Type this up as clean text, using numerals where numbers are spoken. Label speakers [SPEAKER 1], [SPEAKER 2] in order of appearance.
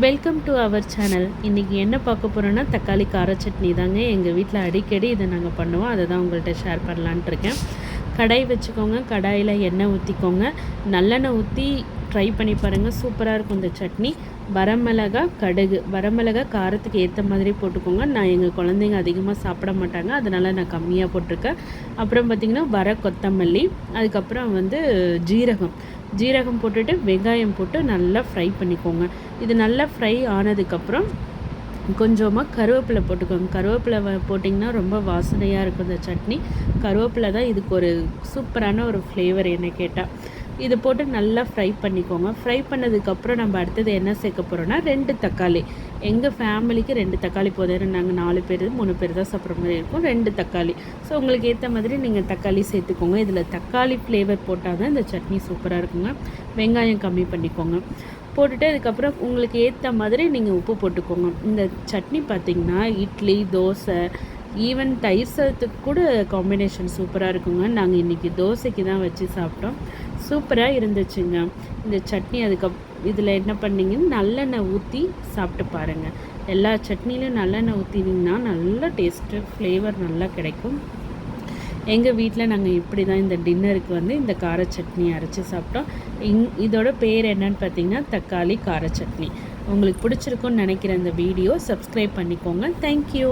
[SPEAKER 1] Welcome to our channel. இன்றைக்கி என்ன பார்க்க போகிறோன்னா தக்காளி கார சட்னி தாங்க. எங்கள் வீட்டில் அடிக்கடி இதை நாங்கள் பண்ணுவோம். அதை தான் உங்கள்கிட்ட ஷேர் பண்ணலான்ட்டு இருக்கேன். கடாய் வச்சுக்கோங்க, கடாயில் எண்ணெய் ஊற்றிக்கோங்க. நல்லெண்ணெய் ஊற்றி ட்ரை பண்ணி பாருங்கள், சூப்பராக இருக்கும் இந்த சட்னி. வரமிளகா, கடுகு. வரமிளகா காரத்துக்கு ஏற்ற மாதிரி போட்டுக்கோங்க. நான் எங்கள் குழந்தைங்க அதிகமாக சாப்பிட மாட்டாங்க, அதனால் நான் கம்மியாக போட்டிருக்கேன். அப்புறம் பார்த்திங்கன்னா வர கொத்தமல்லி, அதுக்கப்புறம் ஜீரகம் போட்டுட்டு வெங்காயம் போட்டு நல்லா ஃப்ரை பண்ணிக்கோங்க. இது நல்லா ஃப்ரை ஆனதுக்கப்புறம் கொஞ்சமாக கருவேப்பிலை போட்டுக்கோங்க. கருவேப்பிலை போட்டிங்கன்னா ரொம்ப வாசனையாக இருக்கும் இந்த சட்னி. கருவேப்பிலை தான் இதுக்கு ஒரு சூப்பரான ஒரு ஃப்ளேவர் என்ன கேட்டால். இது போட்டு நல்லா ஃப்ரை பண்ணிக்கோங்க. ஃப்ரை பண்ணதுக்கப்புறம் நம்ம அடுத்தது என்ன சேர்க்க போகிறோன்னா 2 தக்காளி. எங்கள் ஃபேமிலிக்கு 2 தக்காளி போதும். நாங்கள் 4 பேர் 3 பேர் தான் சாப்பிட்ற மாதிரி இருக்கும். 2 தக்காளி. ஸோ உங்களுக்கு ஏற்ற மாதிரி நீங்கள் தக்காளி சேர்த்துக்கோங்க. இதில் தக்காளி ஃப்ளேவர் போட்டால் தான் இந்த சட்னி சூப்பராக இருக்குங்க. வெங்காயம் கம்மி பண்ணிக்கோங்க. போட்டுட்டு அதுக்கப்புறம் உங்களுக்கு ஏற்ற மாதிரி நீங்கள் உப்பு போட்டுக்கோங்க. இந்த சட்னி பார்த்திங்கன்னா இட்லி, தோசை, ஈவன் தயிர் சாதத்துக்கு கூட காம்பினேஷன் சூப்பராக இருக்குங்க. நாங்கள் இன்றைக்கி தோசைக்கு தான் வச்சு சாப்பிட்டோம். சூப்பராக இருந்துச்சுங்க இந்த சட்னி. இதில் என்ன பண்ணிங்கன்னு நல்லெண்ணெய் ஊற்றி சாப்பிட்டு பாருங்கள். எல்லா சட்னிலையும் நல்லெண்ணெய் ஊற்றினீங்கன்னா நல்ல டேஸ்ட்டு, ஃப்ளேவர் நல்லா கிடைக்கும். எங்கள் வீட்டில் நாங்கள் இப்படி தான் இந்த டின்னருக்கு இந்த கார சட்னி அரைச்சி சாப்பிட்டோம். இதோட பேர் என்னன்னு பார்த்தீங்கன்னா தக்காளி கார சட்னி. உங்களுக்கு பிடிச்சிருக்குன்னு நினைக்கிற இந்த வீடியோ சப்ஸ்கிரைப் பண்ணிக்கோங்க. தேங்க்யூ.